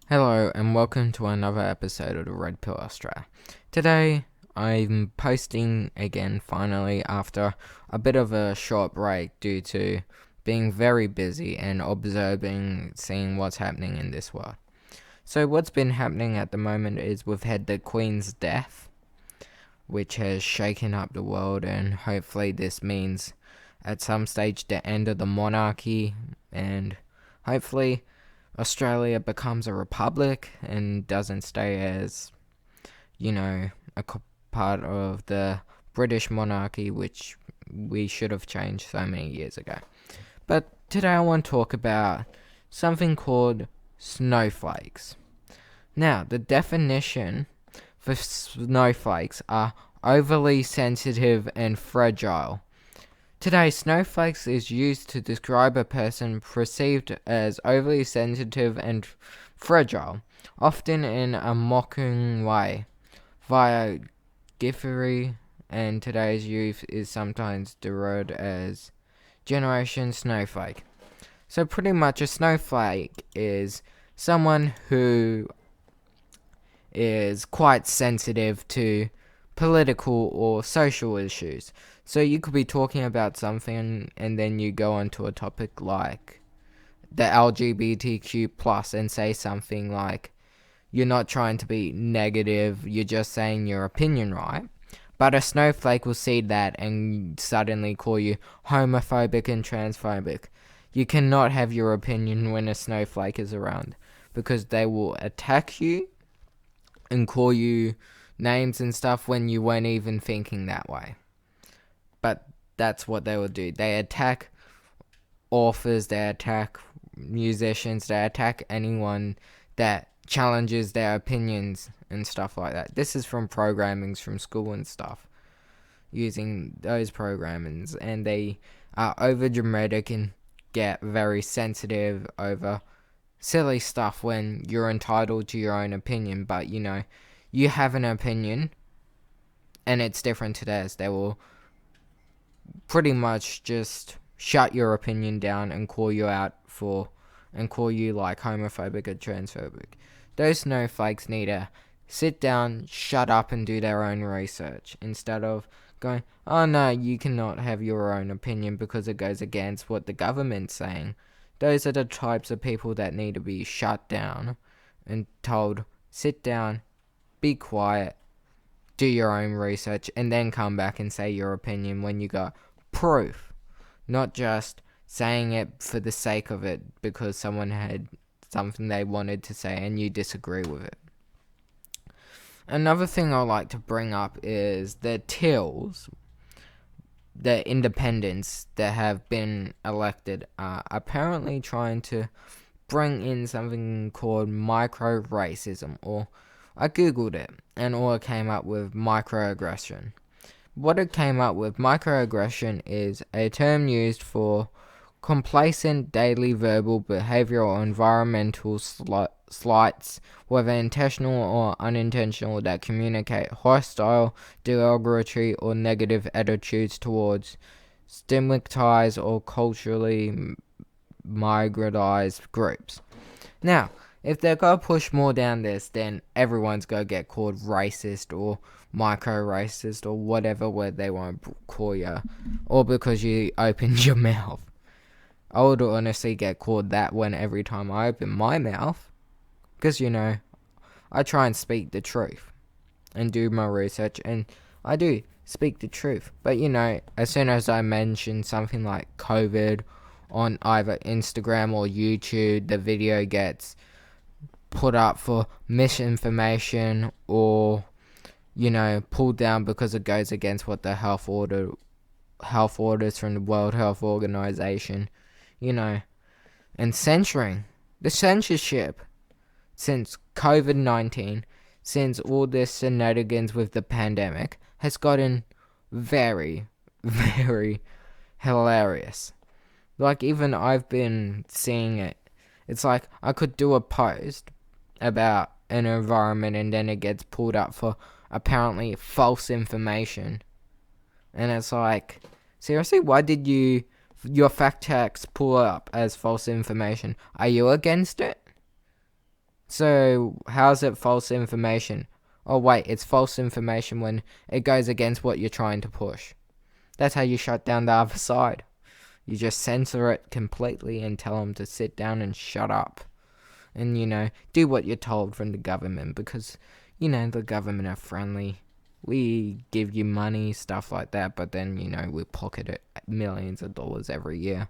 Hello and welcome to another episode of the Red Pill Australia. Today I'm posting again finally after a bit of a short break due to being very busy and seeing what's happening in this world. So what's been happening at the moment is we've had the Queen's death, which has shaken up the world, and hopefully this means at some stage the end of the monarchy, and hopefully Australia becomes a republic and doesn't stay as, a part of the British monarchy, which we should have changed so many years ago. But today I want to talk about something called snowflakes. Now, the definition for snowflakes are overly sensitive and fragile. Today, snowflakes is used to describe a person perceived as overly sensitive and fragile, often in a mocking way, via giffery, and today's youth is sometimes derided as Generation Snowflake. So pretty much a snowflake is someone who is quite sensitive to political or social issues. So you could be talking about something and then you go onto a topic like the LGBTQ plus and say something like, you're not trying to be negative, you're just saying your opinion, right? But a snowflake will see that and suddenly call you homophobic and transphobic. You cannot have your opinion when a snowflake is around, because they will attack you and call you names and stuff when you weren't even thinking that way. But that's what they will do. They attack authors, they attack musicians, they attack anyone that challenges their opinions and stuff like that. This is from programmings from school and stuff, using those programmings, and they are over dramatic and get very sensitive over silly stuff when you're entitled to your own opinion. But you have an opinion and it's different to theirs. They will pretty much just shut your opinion down and call you out and call you like homophobic or transphobic. Those snowflakes need to sit down, shut up and do their own research, instead of going, oh no, you cannot have your own opinion because it goes against what the government's saying. Those are the types of people that need to be shut down and told, sit down, be quiet, do your own research, and then come back and say your opinion when you got proof. Not just saying it for the sake of it because someone had something they wanted to say and you disagree with it. Another thing I like to bring up is the Tills, the independents that have been elected, are apparently trying to bring in something called micro-racism, or I googled it and all it came up with microaggression. What it came up with, microaggression, is a term used for complacent daily verbal, behavioral, or environmental slights, whether intentional or unintentional, that communicate hostile, derogatory, or negative attitudes towards stigmatized or culturally marginalized groups. Now, if they're going to push more down this, then everyone's going to get called racist or micro-racist or whatever word they want to call you, or because you opened your mouth. I would honestly get called that every time I open my mouth, because I try and speak the truth and do my research, and I do speak the truth. But as soon as I mention something like COVID on either Instagram or YouTube, the video gets put up for misinformation or pulled down because it goes against what the health health orders from the World Health Organization, and censoring. The censorship since COVID-19, since all this shenanigans with the pandemic, has gotten very, very hilarious. Like, even I've been seeing it. It's like I could do a post about an environment and then it gets pulled up for apparently false information. And it's like, seriously, why did your fact checks pull up as false information? Are you against it? So, how's it false information? Oh wait, it's false information when it goes against what you're trying to push. That's how you shut down the other side. You just censor it completely and tell them to sit down and shut up. And, do what you're told from the government because, the government are friendly. We give you money, stuff like that, but then, we pocket it millions of dollars every year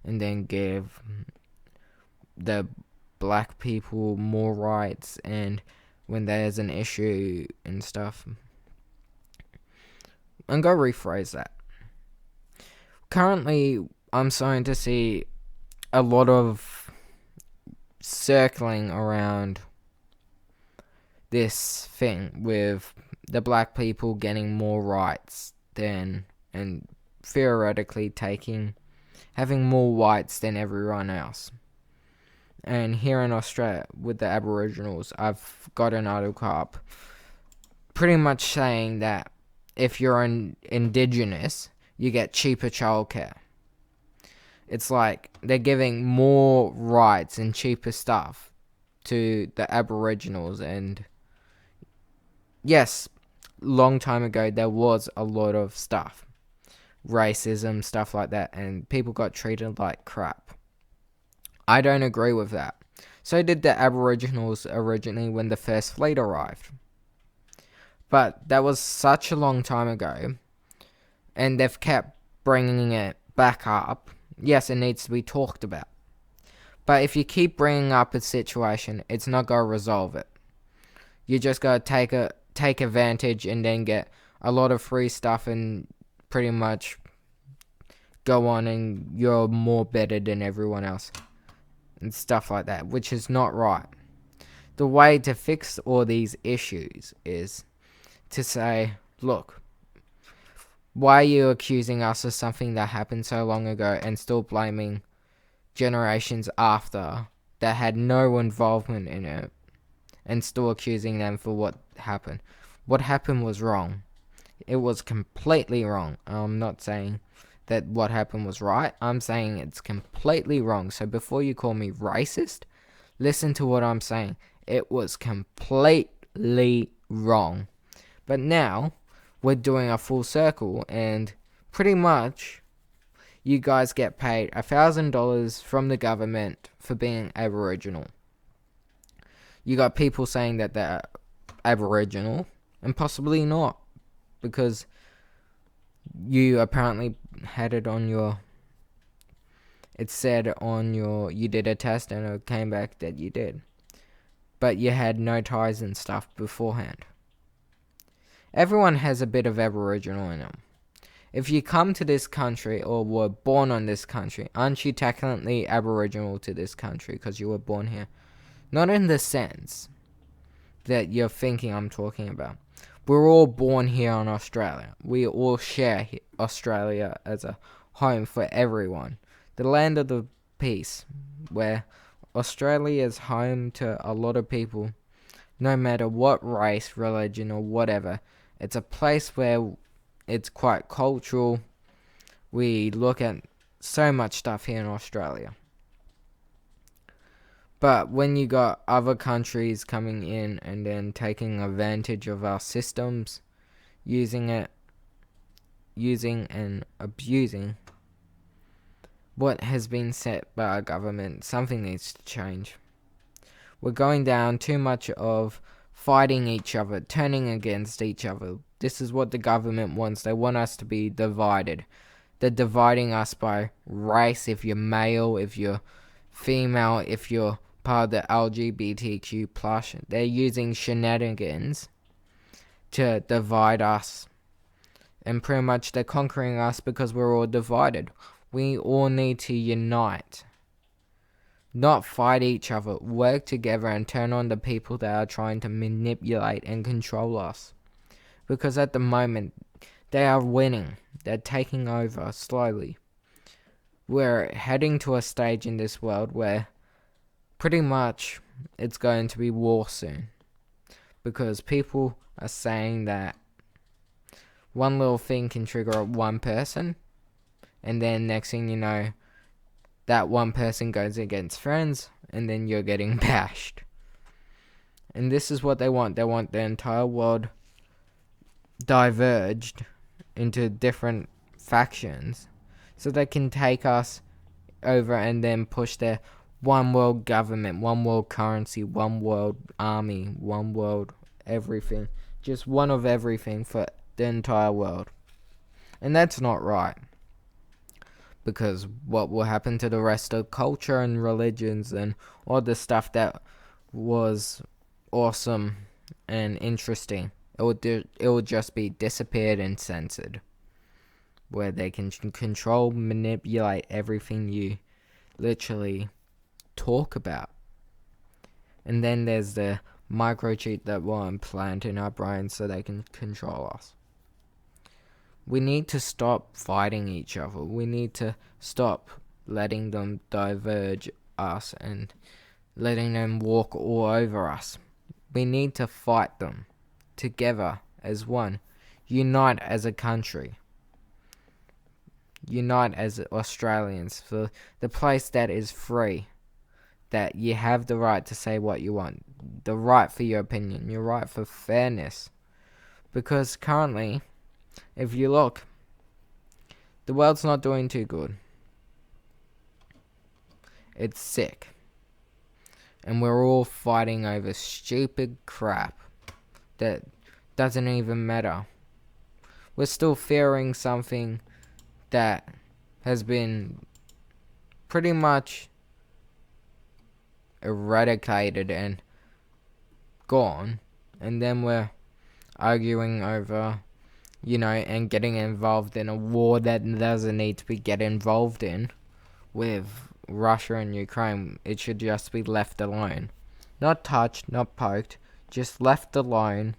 and then give the black people more rights, and when there's an issue and stuff. I'm going to rephrase that. Currently, I'm starting to see a lot of circling around this thing with the black people getting more rights than, and theoretically having more rights than everyone else. And here in Australia, with the Aboriginals, I've got an article up pretty much saying that if you're an Indigenous, you get cheaper childcare. It's like they're giving more rights and cheaper stuff to the Aboriginals. And yes, long time ago, there was a lot of stuff. Racism, stuff like that, and people got treated like crap. I don't agree with that. So did the Aboriginals originally when the first fleet arrived. But that was such a long time ago, and they've kept bringing it back up. Yes, it needs to be talked about. But if you keep bringing up a situation, it's not going to resolve it. You just got to take advantage and then get a lot of free stuff and pretty much go on and you're more better than everyone else. And stuff like that, which is not right. The way to fix all these issues is to say, look, why are you accusing us of something that happened so long ago and still blaming generations after that had no involvement in it and still accusing them for what happened? What happened was wrong. It was completely wrong. I'm not saying that what happened was right. I'm saying it's completely wrong. So before you call me racist, listen to what I'm saying. It was completely wrong. But now, we're doing a full circle, and pretty much, you guys get paid $1,000 from the government for being Aboriginal. You got people saying that they're Aboriginal, and possibly not, because you apparently had it on your, it said on your, you did a test and it came back that you did. But you had no ties and stuff beforehand. Everyone has a bit of Aboriginal in them. If you come to this country or were born on this country, aren't you technically Aboriginal to this country because you were born here? Not in the sense that you're thinking I'm talking about. We're all born here in Australia. We all share Australia as a home for everyone. The land of the peace, where Australia is home to a lot of people, no matter what race, religion, or whatever. It's a place where it's quite cultural. We look at so much stuff here in Australia. But when you got other countries coming in and then taking advantage of our systems, using and abusing what has been set by our government, something needs to change. We're going down too much of fighting each other, turning against each other. This is what the government wants. They want us to be divided. They're dividing us by race, if you're male, if you're female, if you're part of the LGBTQ+. They're using shenanigans to divide us And pretty much they're conquering us because we're all divided. We all need to unite. Not fight each other. Work together and turn on the people that are trying to manipulate and control us. Because at the moment, they are winning. They're taking over slowly. We're heading to a stage in this world where pretty much it's going to be war soon. Because people are saying that one little thing can trigger one person, and then next thing you know, that one person goes against friends, and then you're getting bashed. And this is what they want. They want the entire world diverged into different factions so they can take us over and then push their one world government, one world currency, one world army, one world everything. Just one of everything for the entire world. And that's not right. Because what will happen to the rest of culture and religions and all the stuff that was awesome and interesting? It will just be disappeared and censored. Where they can control, manipulate everything you literally talk about. And then there's the microchip that will implant in our brains so they can control us. We need to stop fighting each other. We need to stop letting them diverge us and letting them walk all over us. We need to fight them together as one. Unite as a country. Unite as Australians for the place that is free. That you have the right to say what you want. The right for your opinion. Your right for fairness. Because currently, if you look, the world's not doing too good. It's sick. And we're all fighting over stupid crap that doesn't even matter. We're still fearing something that has been pretty much eradicated and gone. And then we're arguing over, and getting involved in a war that doesn't need to be get involved in with Russia and Ukraine. It should just be left alone. Not touched, not poked, just left alone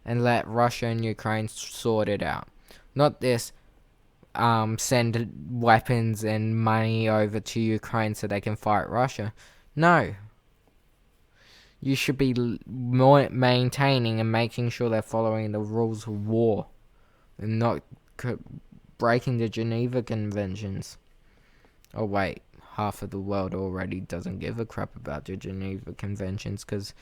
and let Russia and Ukraine sort it out. Not this send weapons and money over to Ukraine so they can fight Russia. No. You should be maintaining and making sure they're following the rules of war and not breaking the Geneva Conventions. Oh wait, half of the world already doesn't give a crap about the Geneva Conventions because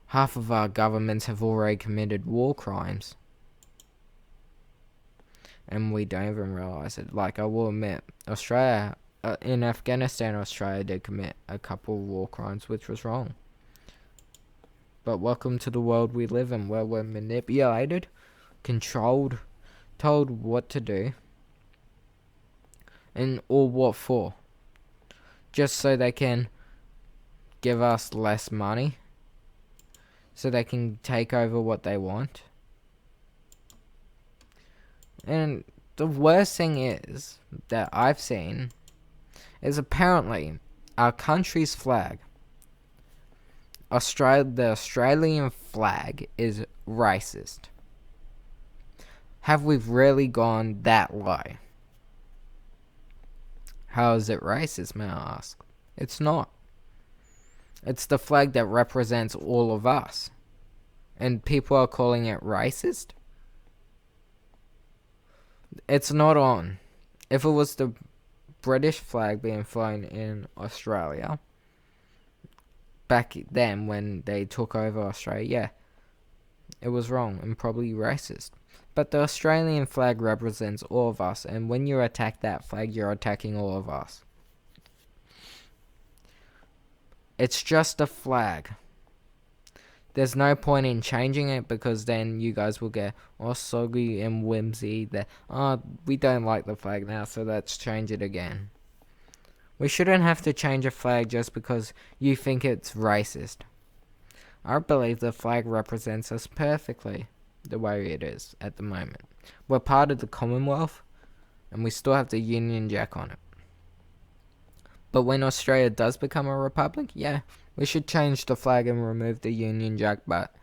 half of our governments have already committed war crimes. And we don't even realise it. Like, I will admit, Australia, in Afghanistan, Australia did commit a couple of war crimes, which was wrong. But welcome to the world we live in, where we're manipulated, controlled, told what to do, and all what for? Just so they can give us less money, so they can take over what they want. And the worst thing is, that I've seen, is apparently our country's flag, the Australian flag, is racist. Have we really gone that low? How is it racist, may I ask? It's not. It's the flag that represents all of us. And people are calling it racist? It's not on. If it was the British flag being flown in Australia, back then when they took over Australia, yeah, it was wrong and probably racist. But the Australian flag represents all of us, and when you attack that flag, you're attacking all of us. It's just a flag. There's no point in changing it because then you guys will get all soggy and whimsy that, we don't like the flag now, so let's change it again. We shouldn't have to change a flag just because you think it's racist. I believe the flag represents us perfectly the way it is at the moment. We're part of the Commonwealth, and we still have the Union Jack on it. But when Australia does become a republic, yeah, we should change the flag and remove the Union Jack, but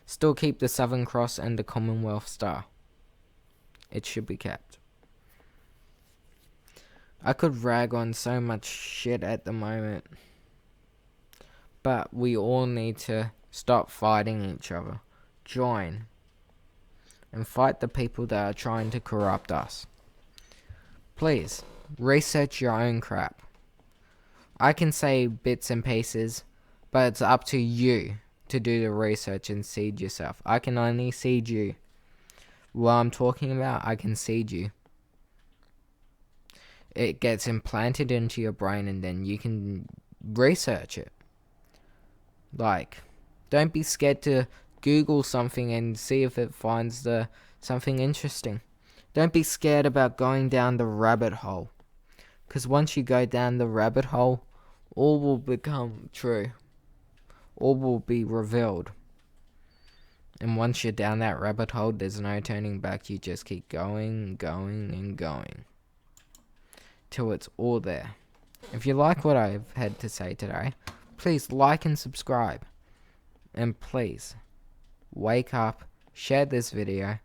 still keep the Southern Cross and the Commonwealth Star. It should be kept. I could rag on so much shit at the moment, but we all need to stop fighting each other. Join and fight the people that are trying to corrupt us. Please, research your own crap. I can say bits and pieces, but it's up to you to do the research and seed yourself. I can only seed you. What I'm talking about, I can seed you. It gets implanted into your brain and then you can research it. Like, don't be scared to Google something and see if it finds something interesting. Don't be scared about going down the rabbit hole. Because once you go down the rabbit hole, all will become true. All will be revealed. And once you're down that rabbit hole, there's no turning back. You just keep going, and going. Till it's all there. If you like what I've had to say today, please like and subscribe. And please, wake up, share this video,